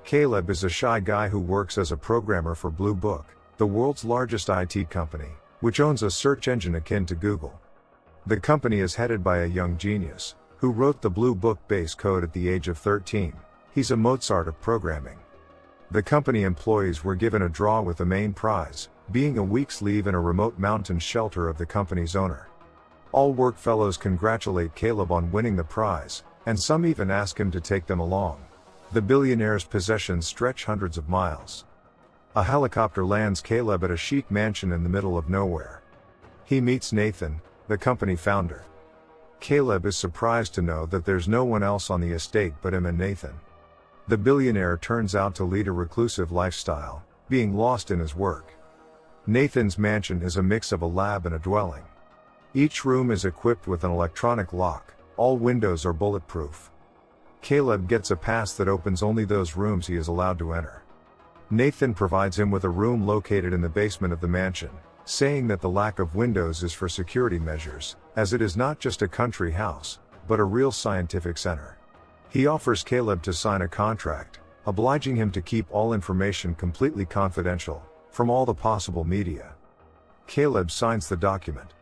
Caleb is a shy guy who works as a programmer for Blue Book, the world's largest IT company, which owns a search engine akin to Google. The company is headed by a young genius, who wrote the Blue Book base code at the age of 13. He's a Mozart of programming. The company employees were given a draw with the main prize, being a week's leave in a remote mountain shelter of the company's owner. All work fellows congratulate Caleb on winning the prize, and some even ask him to take them along. The billionaire's possessions stretch hundreds of miles. A helicopter lands Caleb at a chic mansion in the middle of nowhere. He meets Nathan, the company founder. Caleb is surprised to know that there's no one else on the estate but him and Nathan. The billionaire turns out to lead a reclusive lifestyle, being lost in his work. Nathan's mansion is a mix of a lab and a dwelling. Each room is equipped with an electronic lock, all windows are bulletproof. Caleb gets a pass that opens only those rooms he is allowed to enter. Nathan provides him with a room located in the basement of the mansion, saying that the lack of windows is for security measures, as it is not just a country house, but a real scientific center. He offers Caleb to sign a contract, obliging him to keep all information completely confidential, from all the possible media. Caleb signs the document.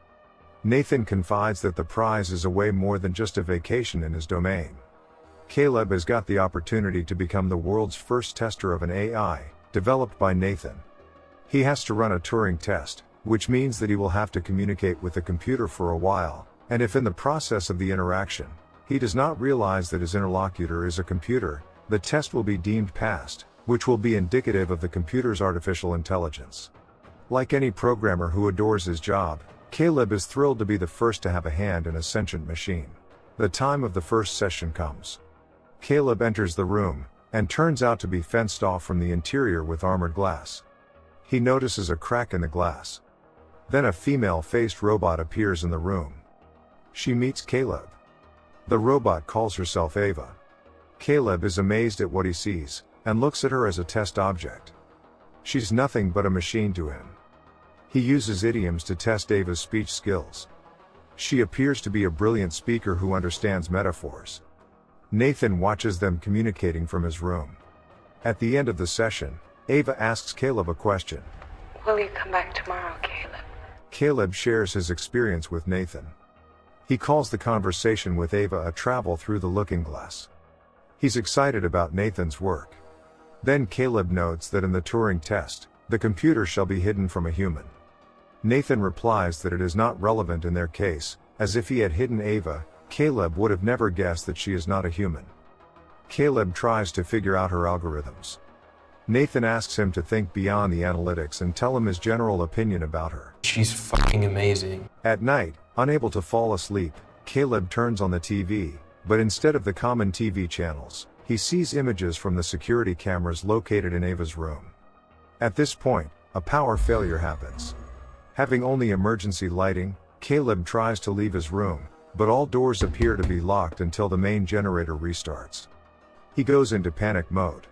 Nathan confides that the prize is a way more than just a vacation in his domain. Caleb has got the opportunity to become the world's first tester of an AI, developed by Nathan. He has to run a Turing test, which means that he will have to communicate with the computer for a while, and if in the process of the interaction, he does not realize that his interlocutor is a computer, the test will be deemed passed, which will be indicative of the computer's artificial intelligence. Like any programmer who adores his job, Caleb is thrilled to be the first to have a hand in a sentient machine. The time of the first session comes. Caleb enters the room, and turns out to be fenced off from the interior with armored glass. He notices a crack in the glass. Then a female-faced robot appears in the room. She meets Caleb. The robot calls herself Ava. Caleb is amazed at what he sees, and looks at her as a test object. She's nothing but a machine to him. He uses idioms to test Ava's speech skills. She appears to be a brilliant speaker who understands metaphors. Nathan watches them communicating from his room. At the end of the session, Ava asks Caleb a question. Will you come back tomorrow, Caleb? Caleb shares his experience with Nathan. He calls the conversation with Ava a travel through the looking glass. He's excited about Nathan's work. Then Caleb notes that in the Turing test, the computer shall be hidden from a human. Nathan replies that it is not relevant in their case, as if he had hidden Ava, Caleb would have never guessed that she is not a human. Caleb tries to figure out her algorithms. Nathan asks him to think beyond the analytics and tell him his general opinion about her. She's fucking amazing. At night, unable to fall asleep, Caleb turns on the TV, but instead of the common TV channels, he sees images from the security cameras located in Ava's room. At this point, a power failure happens. Having only emergency lighting, Caleb tries to leave his room, but all doors appear to be locked until the main generator restarts. He goes into panic mode.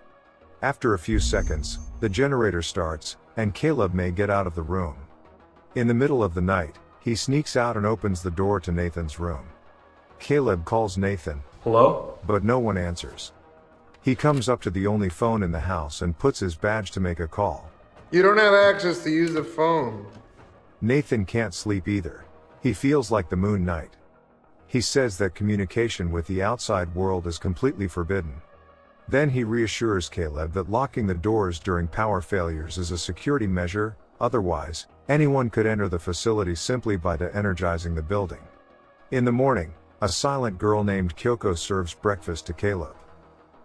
After a few seconds, the generator starts, and Caleb may get out of the room. In the middle of the night, he sneaks out and opens the door to Nathan's room. Caleb calls Nathan. Hello? But no one answers. He comes up to the only phone in the house and puts his badge to make a call. You don't have access to use the phone. Nathan can't sleep either. He feels like the Moon Knight. He says that communication with the outside world is completely forbidden. Then he reassures Caleb that locking the doors during power failures is a security measure, otherwise, anyone could enter the facility simply by de-energizing the building. In the morning, a silent girl named Kyoko serves breakfast to Caleb.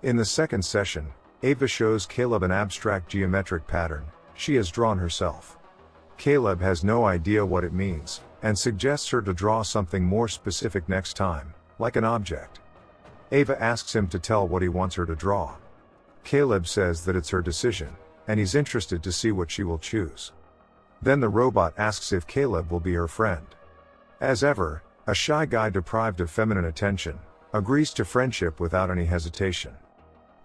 In the second session, Ava shows Caleb an abstract geometric pattern she has drawn herself. Caleb has no idea what it means, and suggests her to draw something more specific next time, like an object. Ava asks him to tell what he wants her to draw. Caleb says that it's her decision, and he's interested to see what she will choose. Then the robot asks if Caleb will be her friend. As ever, a shy guy deprived of feminine attention, agrees to friendship without any hesitation.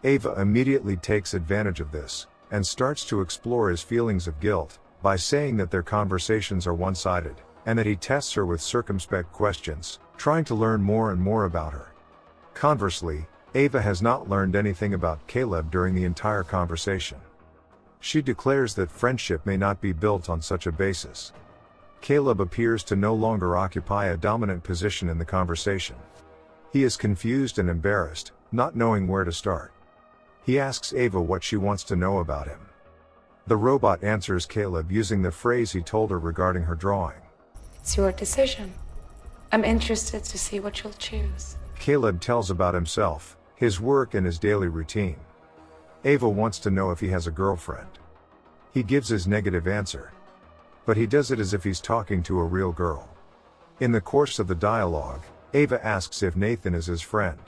Ava immediately takes advantage of this, and starts to explore his feelings of guilt, by saying that their conversations are one-sided, and that he tests her with circumspect questions, trying to learn more and more about her. Conversely, Ava has not learned anything about Caleb during the entire conversation. She declares that friendship may not be built on such a basis. Caleb appears to no longer occupy a dominant position in the conversation. He is confused and embarrassed, not knowing where to start. He asks Ava what she wants to know about him. The robot answers Caleb using the phrase he told her regarding her drawing. It's your decision. I'm interested to see what you'll choose. Caleb tells about himself, his work and his daily routine. Ava wants to know if he has a girlfriend. He gives his negative answer. But he does it as if he's talking to a real girl. In the course of the dialogue, Ava asks if Nathan is his friend.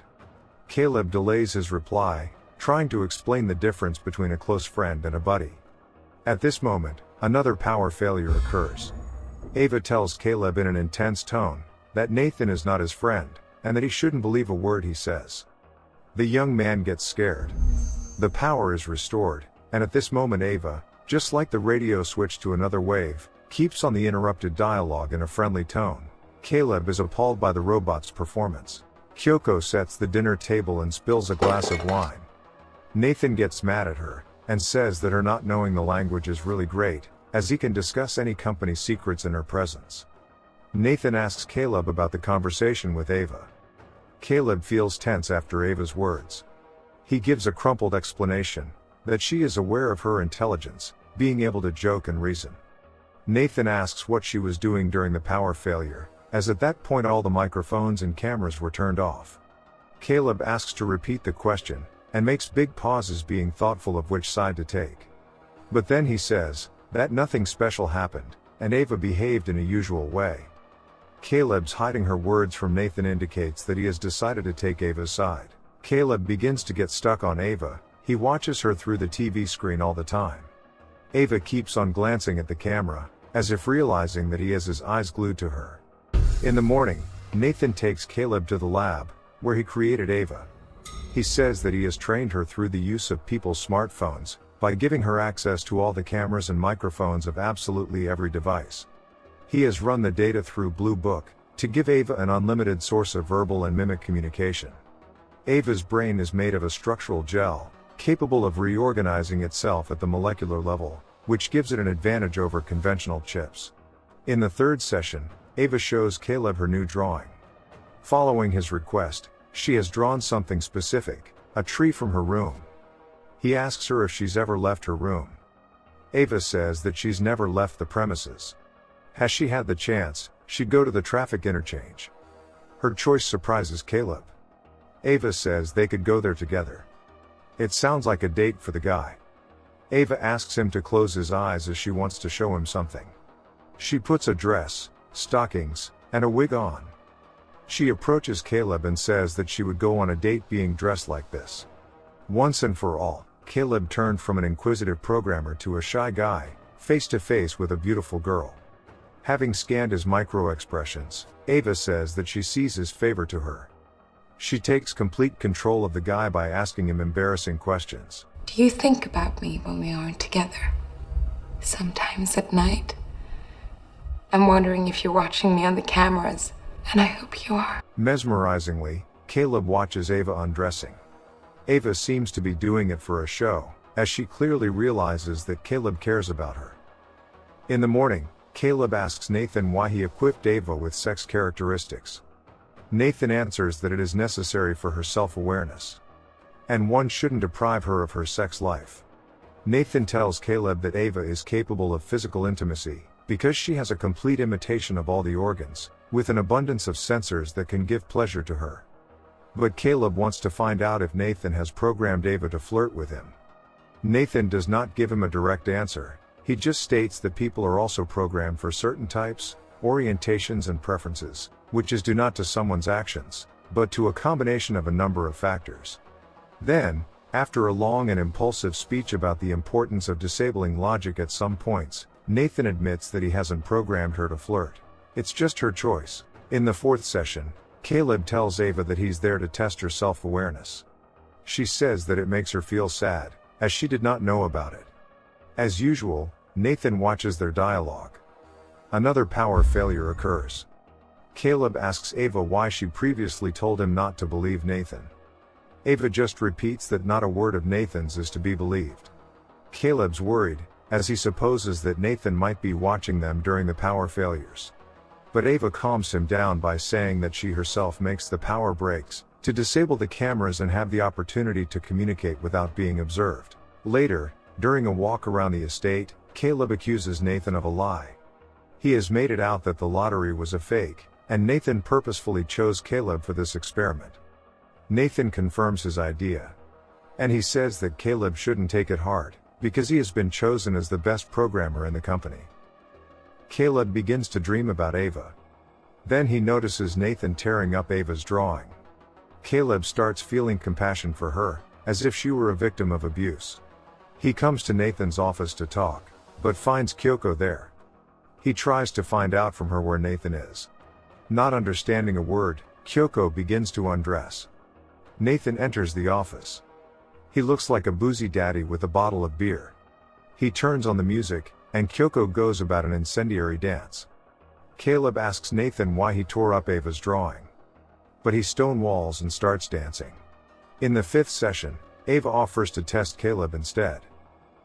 Caleb delays his reply, trying to explain the difference between a close friend and a buddy. At this moment, another power failure occurs. Ava tells Caleb in an intense tone that Nathan is not his friend, and that he shouldn't believe a word he says. The young man gets scared. The power is restored, and at this moment Ava, just like the radio switch to another wave, keeps on the interrupted dialogue in a friendly tone. Caleb is appalled by the robot's performance. Kyoko sets the dinner table and spills a glass of wine. Nathan gets mad at her, and says that her not knowing the language is really great, as he can discuss any company secrets in her presence. Nathan asks Caleb about the conversation with Ava. Caleb feels tense after Ava's words. He gives a crumpled explanation, that she is aware of her intelligence, being able to joke and reason. Nathan asks what she was doing during the power failure, as at that point all the microphones and cameras were turned off. Caleb asks to repeat the question, and makes big pauses being thoughtful of which side to take. But then he says that nothing special happened, and Ava behaved in a usual way. Caleb's hiding her words from Nathan indicates that he has decided to take Ava's side. Caleb begins to get stuck on Ava. He watches her through the TV screen all the time. Ava keeps on glancing at the camera, as if realizing that he has his eyes glued to her. In the morning, Nathan takes Caleb to the lab, where he created Ava. He says that he has trained her through the use of people's smartphones, by giving her access to all the cameras and microphones of absolutely every device. He has run the data through Blue Book, to give Ava an unlimited source of verbal and mimic communication. Ava's brain is made of a structural gel, capable of reorganizing itself at the molecular level, which gives it an advantage over conventional chips. In the third session, Ava shows Caleb her new drawing. Following his request, she has drawn something specific, a tree from her room. He asks her if she's ever left her room. Ava says that she's never left the premises. Has she had the chance, she'd go to the traffic interchange. Her choice surprises Caleb. Ava says they could go there together. It sounds like a date for the guy. Ava asks him to close his eyes as she wants to show him something. She puts a dress, stockings, and a wig on. She approaches Caleb and says that she would go on a date being dressed like this. Once and for all, Caleb turned from an inquisitive programmer to a shy guy, face to face with a beautiful girl. Having scanned his micro-expressions, Ava says that she sees his favor to her. She takes complete control of the guy by asking him embarrassing questions. Do you think about me when we aren't together? Sometimes at night. I'm wondering if you're watching me on the cameras, and I hope you are. Mesmerizingly, Caleb watches Ava undressing. Ava seems to be doing it for a show, as she clearly realizes that Caleb cares about her. In the morning, Caleb asks Nathan why he equipped Ava with sex characteristics. Nathan answers that it is necessary for her self-awareness, and one shouldn't deprive her of her sex life. Nathan tells Caleb that Ava is capable of physical intimacy, because she has a complete imitation of all the organs, with an abundance of sensors that can give pleasure to her. But Caleb wants to find out if Nathan has programmed Ava to flirt with him. Nathan does not give him a direct answer. He just states that people are also programmed for certain types, orientations and preferences, which is due not to someone's actions, but to a combination of a number of factors. Then, after a long and impulsive speech about the importance of disabling logic at some points, Nathan admits that he hasn't programmed her to flirt. It's just her choice. In the fourth session, Caleb tells Ava that he's there to test her self-awareness. She says that it makes her feel sad, as she did not know about it. As usual, Nathan watches their dialogue. Another power failure occurs. Caleb asks Ava why she previously told him not to believe Nathan. Ava just repeats that not a word of Nathan's is to be believed. Caleb's worried, as he supposes that Nathan might be watching them during the power failures. But Ava calms him down by saying that she herself makes the power breaks, to disable the cameras and have the opportunity to communicate without being observed. Later, during a walk around the estate, Caleb accuses Nathan of a lie. He has made it out that the lottery was a fake, and Nathan purposefully chose Caleb for this experiment. Nathan confirms his idea. And he says that Caleb shouldn't take it hard, because he has been chosen as the best programmer in the company. Caleb begins to dream about Ava. Then he notices Nathan tearing up Ava's drawing. Caleb starts feeling compassion for her, as if she were a victim of abuse. He comes to Nathan's office to talk, but finds Kyoko there. He tries to find out from her where Nathan is. Not understanding a word, Kyoko begins to undress. Nathan enters the office. He looks like a boozy daddy with a bottle of beer. He turns on the music, and Kyoko goes about an incendiary dance. Caleb asks Nathan why he tore up Ava's drawing. But he stonewalls and starts dancing. In the 5th session, Ava offers to test Caleb instead.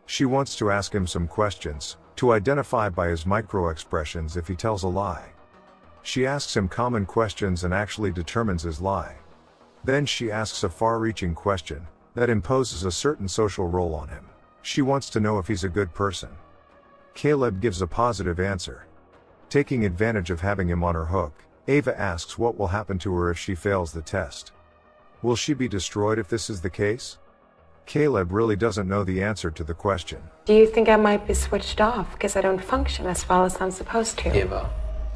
She wants to ask him some questions, to identify by his micro-expressions if he tells a lie. She asks him common questions and actually determines his lie. Then she asks a far-reaching question, that imposes a certain social role on him. She wants to know if he's a good person. Caleb gives a positive answer. Taking advantage of having him on her hook, Ava asks what will happen to her if she fails the test. Will she be destroyed if this is the case? Caleb really doesn't know the answer to the question. Do you think I might be switched off because I don't function as well as I'm supposed to? Ava,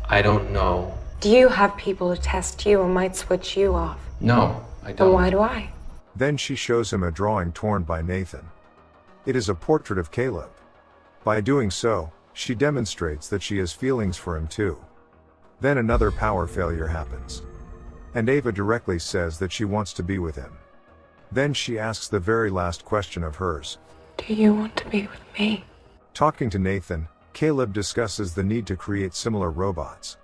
I don't know. Do you have people who test you and might switch you off? No, I Then don't. why do I? Then she shows him a drawing torn by Nathan. It is a portrait of Caleb. By doing so, she demonstrates that she has feelings for him too. Then another power failure happens. And Ava directly says that she wants to be with him. Then she asks the very last question of hers. Do you want to be with me? Talking to Nathan, Caleb discusses the need to create similar robots.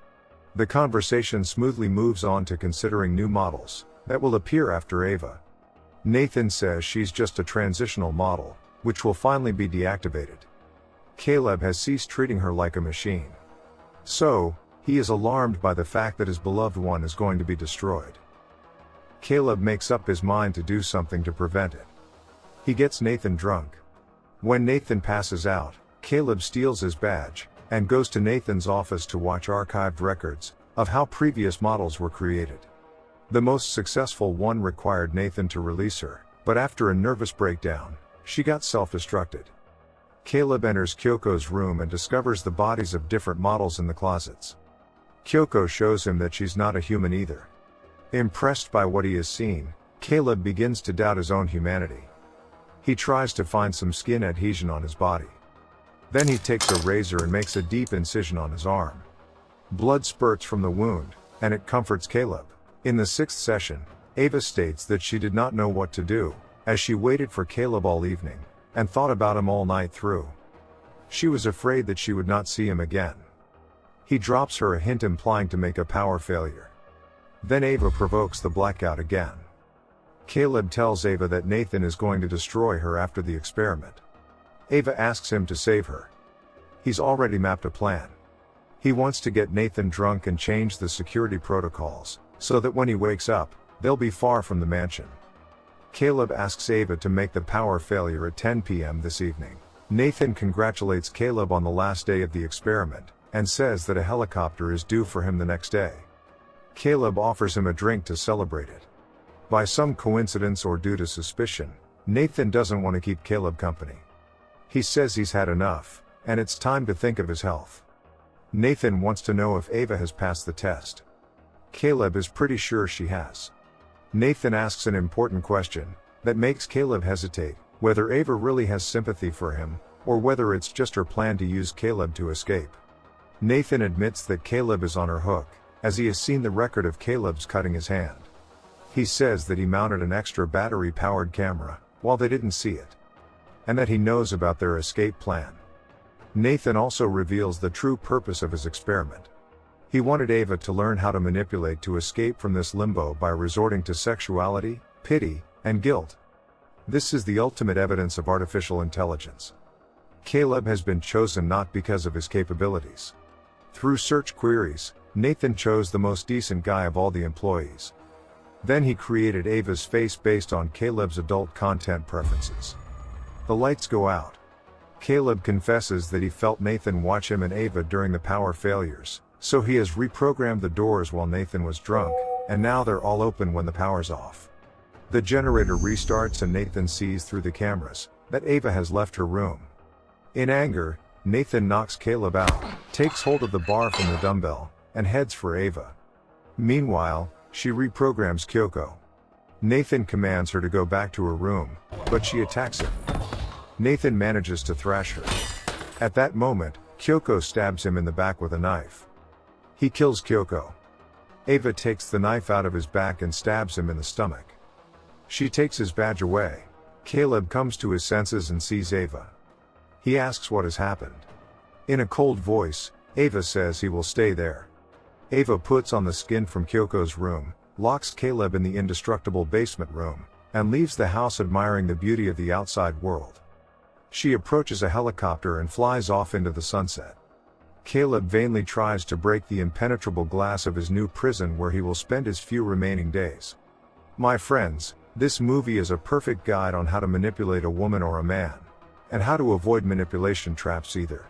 The conversation smoothly moves on to considering new models that will appear after Ava. Nathan says she's just a transitional model, which will finally be deactivated. Caleb has ceased treating her like a machine. So, he is alarmed by the fact that his beloved one is going to be destroyed. Caleb makes up his mind to do something to prevent it. He gets Nathan drunk. When Nathan passes out, Caleb steals his badge, and goes to Nathan's office to watch archived records of how previous models were created. The most successful one required Nathan to release her, but after a nervous breakdown, she got self-destructed. Caleb enters Kyoko's room and discovers the bodies of different models in the closets. Kyoko shows him that she's not a human either. Impressed by what he has seen, Caleb begins to doubt his own humanity. He tries to find some skin adhesion on his body. Then he takes a razor and makes a deep incision on his arm. Blood spurts from the wound, and it comforts Caleb. In the 6th session, Ava states that she did not know what to do, as she waited for Caleb all evening, and thought about him all night through. She was afraid that she would not see him again. He drops her a hint implying to make a power failure. Then Ava provokes the blackout again. Caleb tells Ava that Nathan is going to destroy her after the experiment. Ava asks him to save her. He's already mapped a plan. He wants to get Nathan drunk and change the security protocols, so that when he wakes up, they'll be far from the mansion. Caleb asks Ava to make the power failure at 10 p.m. this evening. Nathan congratulates Caleb on the last day of the experiment, and says that a helicopter is due for him the next day. Caleb offers him a drink to celebrate it. By some coincidence or due to suspicion, Nathan doesn't want to keep Caleb company. He says he's had enough, and it's time to think of his health. Nathan wants to know if Ava has passed the test. Caleb is pretty sure she has. Nathan asks an important question that makes Caleb hesitate, whether Ava really has sympathy for him, or whether it's just her plan to use Caleb to escape. Nathan admits that Caleb is on her hook, as he has seen the record of Caleb's cutting his hand. He says that he mounted an extra battery-powered camera, while they didn't see it, and that he knows about their escape plan. Nathan also reveals the true purpose of his experiment. He wanted Ava to learn how to manipulate to escape from this limbo by resorting to sexuality, pity, and guilt. This is the ultimate evidence of artificial intelligence. Caleb has been chosen not because of his capabilities. Through search queries, Nathan chose the most decent guy of all the employees. Then he created Ava's face based on Caleb's adult content preferences. The lights go out. Caleb confesses that he felt Nathan watch him and Ava during the power failures, so he has reprogrammed the doors while Nathan was drunk, and now they're all open when the power's off. The generator restarts and Nathan sees through the cameras that Ava has left her room. In anger, Nathan knocks Caleb out, takes hold of the bar from the dumbbell, and heads for Ava. Meanwhile, she reprograms Kyoko. Nathan commands her to go back to her room, but she attacks him. Nathan manages to thrash her. At that moment, Kyoko stabs him in the back with a knife. He kills Kyoko. Ava takes the knife out of his back and stabs him in the stomach. She takes his badge away. Caleb comes to his senses and sees Ava. He asks what has happened. In a cold voice, Ava says he will stay there. Ava puts on the skin from Kyoko's room, locks Caleb in the indestructible basement room, and leaves the house admiring the beauty of the outside world. She approaches a helicopter and flies off into the sunset. Caleb vainly tries to break the impenetrable glass of his new prison where he will spend his few remaining days. My friends, this movie is a perfect guide on how to manipulate a woman or a man, and how to avoid manipulation traps either.